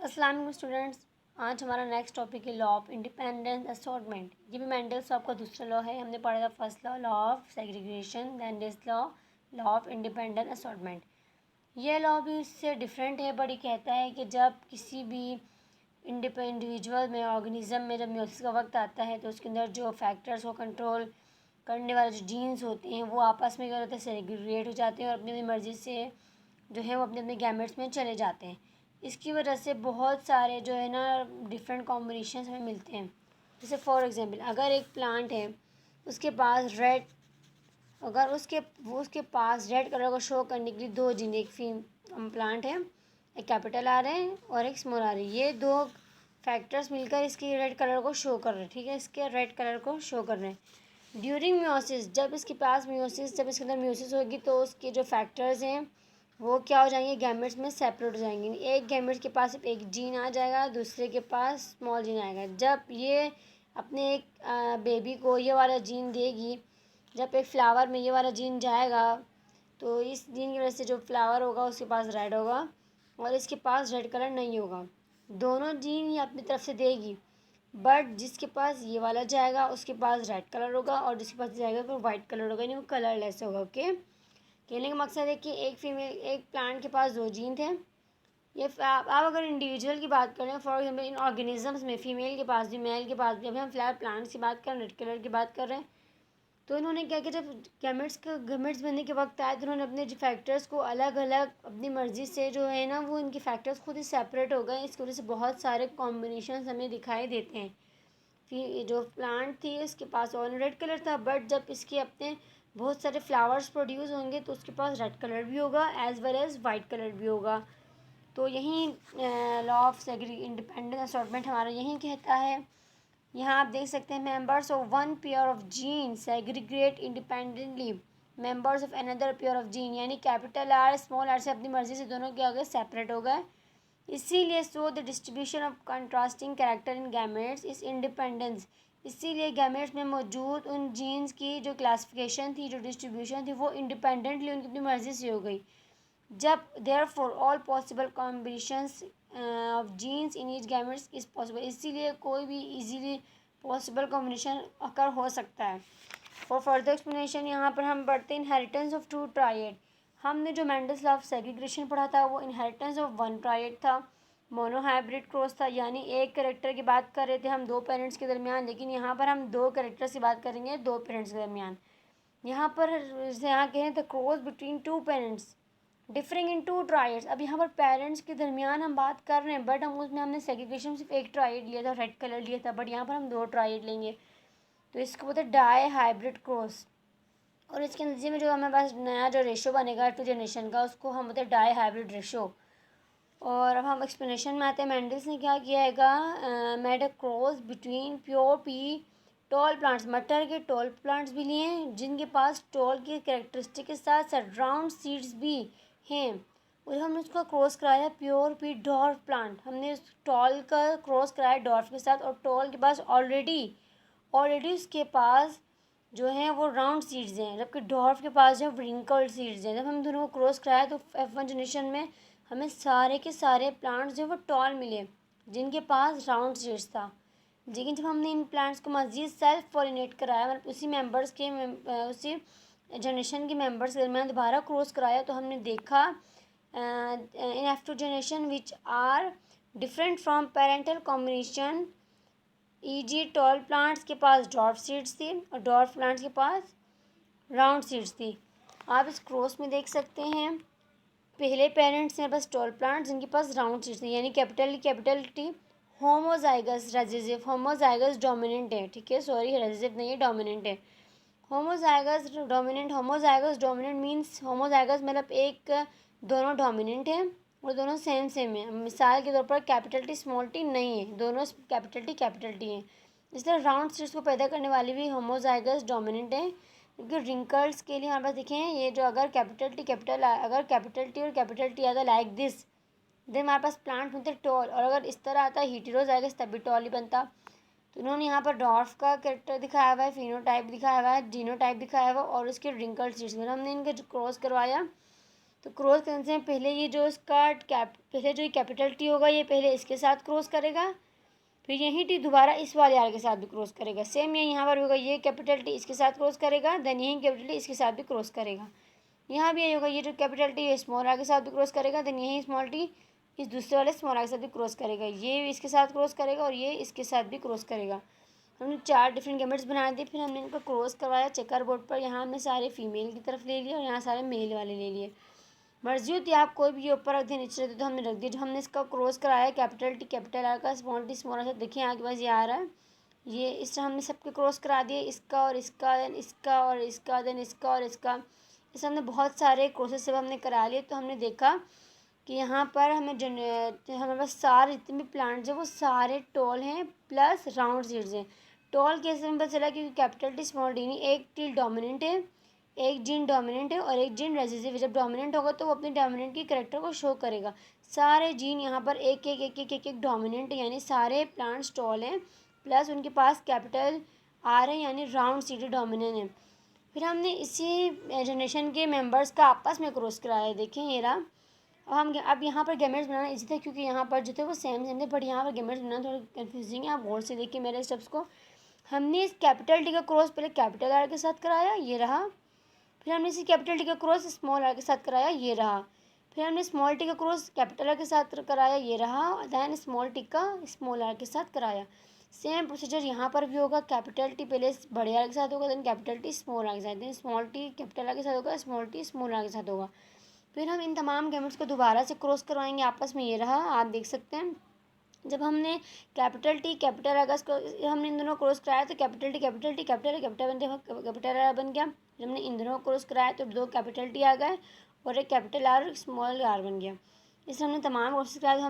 अस्सलाम वालेकुम स्टूडेंट्स। आज हमारा नेक्स्ट टॉपिक है लॉ ऑफ इंडिपेंडेंस असॉर्टमेंट। ये भी मेंडल्स लॉ का दूसरा लॉ है। हमने पढ़ा था first law, law of segregation, then this law, law of independence assortment. ये लॉ भी इससे डिफरेंट है, बट ये कहता है कि जब किसी भी इंडिविजुअल में, ऑर्गेनिज्म में जब म्यूसिस का वक्त आता है तो उसके अंदर जो फैक्टर्स को कंट्रोल करने वाले जो जीन्स होते हैं वो आपस में क्या होता है, सेग्रीगेट हो जाते हैं और अपनी अपनी मर्ज़ी से जो है वो अपने अपने गैमेट्स में चले जाते हैं। इसकी वजह से बहुत सारे जो है ना डिफरेंट कॉम्बिनेशन हमें मिलते हैं। जैसे फॉर एग्जांपल अगर एक प्लांट है, उसके पास रेड, अगर उसके पास रेड कलर को शो करने के लिए दो जीन, एक प्लांट है, एक कैपिटल आ रहे हैं और एक स्मॉल आ रही है, ये दो फैक्टर्स मिलकर इसके रेड कलर को शो कर रहे हैं। ठीक है, इसके रेड कलर को शो कर रहे हैं। ड्यूरिंग म्यूसिस, जब इसके पास म्यूसिस, जब इसके अंदर म्यूसिस होगी तो उसके जो फैक्टर्स हैं वो क्या हो जाएंगे, गैमेट्स में सेपरेट हो जाएंगे। एक गैमेट्स के पास सिर्फ एक जीन आ जाएगा, दूसरे के पास स्मॉल जीन आएगा। जब ये अपने एक बेबी को ये वाला जीन देगी, जब एक फ्लावर में ये वाला जीन जाएगा तो इस जीन की वजह से जो फ्लावर होगा उसके पास रेड होगा और इसके पास रेड कलर नहीं होगा। दोनों जीन ये अपनी तरफ से देगी, बट जिसके पास ये वाला जाएगा उसके पास रेड कलर होगा और जिसके पास जाएगा वो वाइट कलर होगा, यानी वो कलरलेस होगा। ओके, कहने का मकसद है कि एक प्लांट के पास दो जीन थे। ये आप अगर इंडिविजुअल की बात करें, फॉर एग्जांपल इन ऑर्गेनिजम्स में फीमेल के पास भी, मेल के पास भी, अभी हम फिलहाल प्लांट्स की बात कर रहे हैं, रेड कलर की बात कर रहे हैं, तो इन्होंने क्या किया, जब गैमेट्स बनने के वक्त आए तो उन्होंने अपने जो फैक्टर्स को अलग अलग अपनी मर्ज़ी से जो है ना वो इनके फैक्टर्स खुद ही सेपरेट हो गए। इसकी वजह से बहुत सारे कॉम्बिनेशन हमें दिखाई देते हैं। फिर जो प्लांट थी उसके पास और रेड कलर था, बट जब इसके अपने बहुत सारे फ्लावर्स प्रोड्यूस होंगे तो उसके पास रेड कलर भी होगा as well as white colour भी होगा। तो यही लॉ ऑफ इंडिपेंडेंस असॉर्टमेंट हमारा यही कहता है। यहाँ आप देख सकते हैं, members of one pair of gene segregate independently members of another pair of gene, यानी कैपिटल आर स्मॉल आर से अपनी मर्जी से दोनों क्या हो गए, सेपरेट हो गए। इसीलिए so the distribution of contrasting character in gametes is independence, इसीलिए गैमेट्स में मौजूद उन जीन्स की जो क्लासिफिकेशन थी, जो डिस्ट्रीब्यूशन थी, वो इंडिपेंडेंटली उनकी अपनी मर्जी से हो गई। जब therefore all possible combinations of genes in each gametes is possible, इसीलिए कोई भी इजीली पॉसिबल कॉम्बिनेशन अकर हो सकता है। फॉर फर्दर एक्सप्लेनेशन यहाँ पर हम पढ़ते हैं इनहेरिटेंस ऑफ टू ट्राइड। हमने जो मेंडल्स लॉ ऑफ सेग्रीगेशन पढ़ा था वो इनहेरिटेंस ऑफ वन ट्राइड था, मोनोहाइब्रिड क्रॉस था, यानी एक कैरेक्टर की बात कर रहे थे हम दो पेरेंट्स के दरमियान, लेकिन यहाँ पर हम दो कैरेक्टर्स की बात करेंगे दो पेरेंट्स के दरमियान। यहाँ पर यहाँ कहें तो cross between two parents differing in two traits. अब यहाँ पर पेरेंट्स के दरमियान हम बात कर रहे हैं, बट हम उसमें हमने सेग्रीगेशन सिर्फ एक ट्राइड लिया था, रेड कलर लिया था, बट यहाँ पर हम दो ट्राइड लेंगे तो इसको बोलते हैं डाई हाइब्रिड क्रॉस। और इसके नतीजे में जो हमें पास नया जो रेशो बनेगा टू जनरेशन का, उसको हम बोलते हैं डाई हाइब्रिड रेशो। और अब हम एक्सप्लेनेशन में आते हैं। मेंडल्स ने क्या किया है, made a cross between pure P tall plants, मटर के टॉल प्लांट्स भी लिए हैं जिनके पास टॉल की कैरेक्टरिस्टिक के साथ साथ राउंड सीड्स भी हैं, और हमने उसका क्रॉस कराया प्योर पी डॉर्फ प्लांट। हमने उस टॉल का क्रॉस कराया डॉर्फ के साथ, और टॉल के पास ऑलरेडी उसके पास जो है वो राउंड सीड्स हैं, जबकि डॉर्फ के पास जो है व्रिंकल्ड सीड्स हैं। जब हम दोनों को क्रॉस कराया तो F1 जनरेशन में हमें सारे के सारे प्लांट्स जो है वो टॉल मिले जिनके पास राउंड सीड्स था। लेकिन जब हमने इन प्लांट्स को मज़ीद सेल्फ पॉलिनेट कराया, मतलब उसी मेंबर्स के उसी जनरेशन के मेंबर्स के दरमियान दोबारा क्रॉस कराया, तो हमने देखा in F2 generation which are different from parental combination, E G tall plants के पास डॉर्फ सीड्स थी और डॉर्फ प्लांट्स के पास राउंड सीड्स थी। आप इस क्रॉस में देख सकते हैं, पहले पेरेंट्स हैं बस टॉल प्लांट्स जिनके पास राउंड सीड्स थी, यानी capital T homozygous recessive, homozygous dominant है। ठीक है, सॉरी रेसेसिव नहीं है, डोमिनेंट है। होमोजाइगस डोमिनेंट मीन्स होमोजाइगस मतलब एक दोनों डोमिनेंट है और दोनों सेम है। मिसाल के तौर पर कैपिटल टी स्मॉल टी नहीं है, दोनों कैपिटल टी हैं। इसलिए राउंड सीड्स को पैदा करने वाली भी होमोजाइगस डोमिनेंट है। क्योंकि रिंकल्स के लिए हमारे पास देखें, ये जो अगर कैपिटल टी और कैपिटल टी आता लाइक दिस, देन हमारे पास प्लांट बनते टॉल, और अगर इस तरह आता हीटेरोजाइगस तब भी टॉल ही बनता। तो उन्होंने यहाँ पर डॉर्फ का कैरेक्टर दिखाया हुआ है, फिनोटाइप दिखाया हुआ है, जीनोटाइप दिखाया हुआ है और उसके रिंकल्ड सीड्स में हमने इनका क्रॉस करवाया तो क्रॉस करने से पहले ये जो इसका पहले जो कैपिटल टी होगा ये पहले इसके साथ क्रॉस करेगा, फिर यही टी दोबारा इस वाले आर के साथ भी क्रॉस करेगा। सेम ये यहाँ पर होगा, ये कैपिटल टी इसके साथ क्रॉस करेगा, देन यही कैपिटल टी इसके साथ भी क्रॉस करेगा। यहाँ भी यही होगा, ये जो कैपिटल टी है स्मॉल आर के साथ भी क्रॉस करेगा, देन यही स्मॉल टी इस दूसरे वाले स्मॉल आर के साथ भी क्रॉस करेगा, ये इसके साथ क्रॉस करेगा और ये इसके साथ भी क्रॉस करेगा। हमने 4 डिफरेंट गैमेट्स बना दिए, फिर हमने इनको क्रॉस करवाया चेकर बोर्ड पर। यहाँ हमने सारे फीमेल की तरफ ले लिए और यहाँ सारे मेल वाले ले लिए। मर्जी होती है आप कोई भी ये ऊपर रख दिए नीचे रख दिए, तो हमने रख दिया। जो हमने इसका क्रॉस कराया कैपिटल टी कैपिटल आर का, स्मॉल टी स्मॉल आर का, देखिए आपके पास ये आ रहा है। ये इस तरह हमने सबके क्रॉस करा दिए, इसका और इसका, देन इसका और इसका, देन इसका और इसका। इस हमने बहुत सारे क्रॉसेस सब हमने करा लिए। तो हमने देखा कि यहाँ पर हमारे पास सारे जितने भी प्लांट्स हैं वो सारे टॉल हैं प्लस राउंड सीड्स हैं। टॉल कैसे में पता चला, क्योंकि कैपिटल टी स्मॉल टी नहीं, एक टी डोमिनेंट है, एक जीन डोमिनेंट है और एक जीन रेसेसिव है। जब डोमिनेंट होगा तो वो अपने डोमिनेंट की कैरेक्टर को शो करेगा। सारे जीन यहाँ पर एक एक एक एक एक एक डोमिनेंट है, यानी सारे प्लांट्स टॉल हैं प्लस उनके पास कैपिटल आर है, यानी राउंड सीडेड डोमिनेंट है। फिर हमने इसी जनरेशन के मेंबर्स का आपस में क्रॉस कराया है, देखें ये रहा। अब यहाँ पर गैमेट्स बनाना इजी था, क्योंकि यहाँ पर जो थे वो सेम सेम थे, बट यहाँ पर गैमेट्स बनाना थोड़ा कन्फ्यूजिंग है। आप गौर से देखिए मेरे स्टेप्स को। हमने इस कैपिटल टी का क्रॉस पहले कैपिटल आर के साथ कराया, ये रहा। फिर हमने इसी कैपिटल टी का क्रॉस स्मॉल आर के साथ कराया, ये रहा। फिर हमने स्मॉल टी का क्रॉस कैपिटल आर के साथ कराया, ये रहा। दैन स्मॉल टी का स्मॉल आर के साथ कराया। सेम प्रोसीजर यहाँ पर भी होगा, कैपिटल टी पहले बड़े आर के साथ होगा, then capital T small R के साथ, then small T capital R के साथ होगा, स्मॉल टी स्मॉल आर के साथ होगा। फिर हम इन तमाम गैमेट्स को दोबारा से क्रॉस करवाएंगे आपस में, ये रहा आप देख सकते हैं। जब हमने कैपिटल टी कैपिटल आर का हमने इन दोनों क्रॉस कराया तो capital T capital T capital capital R बन गया। जब हमने इन दोनों क्रॉस कराया तो 2 कैपिटल टी आ गए और एक कैपिटल आर स्मॉल आर बन गया। इस हमने तमाम क्रॉस कराया तो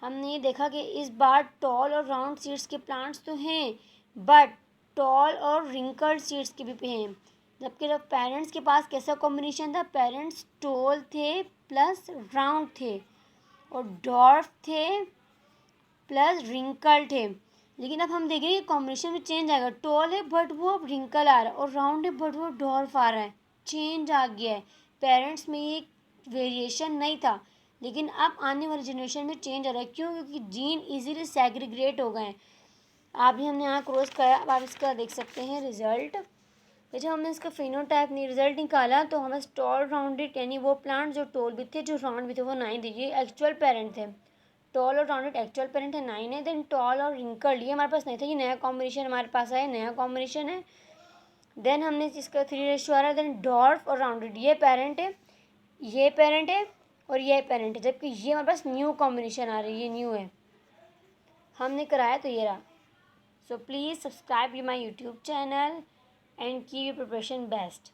हमने ये देखा कि इस बार टॉल और राउंड सीड्स के प्लांट्स तो हैं, बट टॉल और रिंकल्ड सीड्स के भी हैं। जबकि जब पेरेंट्स के पास कैसा कॉम्बिनेशन था, पेरेंट्स टॉल थे प्लस राउंड थे और डॉर्फ थे प्लस रिंकल थे। लेकिन अब हम देखेंगे कॉम्बिनेशन में चेंज आएगा, टॉल है बट वो अब रिंकल आ रहा है और राउंड है बट वो डॉर्फ आ रहा है, चेंज आ गया है। पेरेंट्स में ये वेरिएशन नहीं था, लेकिन अब आने वाली जनरेशन में चेंज आ रहा है। क्यों? क्योंकि जीन इजीली सेग्रीगेट हो गए हैं। आप भी हमने यहाँ क्रॉस कराया, अब आप इसका देख सकते हैं रिजल्ट। जब हमने इसका फिनोटाइप नहीं रिजल्ट निकाला तो हमें टॉल राउंडेड यानी वो प्लांट जो टॉल भी थे जो राउंड भी थे वो 9 ये एक्चुअल पेरेंट थे। टॉल और राउंडेड एक्चुअल पेरेंट है 9 है। देन टॉल और रिंकल्ड ये हमारे पास नहीं था, ये नया कॉम्बिनेशन हमारे पास आया, नया कॉम्बिनेशन है। देन हमने इसका 3 रेशियो आ रहा है। देन डॉर्फ और राउंडेड ये पेरेंट है, ये पेरेंट है और ये पेरेंट है, जबकि ये हमारे पास न्यू कॉम्बिनेशन आ रही है, ये न्यू है, हमने कराया तो ये रहा। So please subscribe to my YouTube channel and keep your preparation best.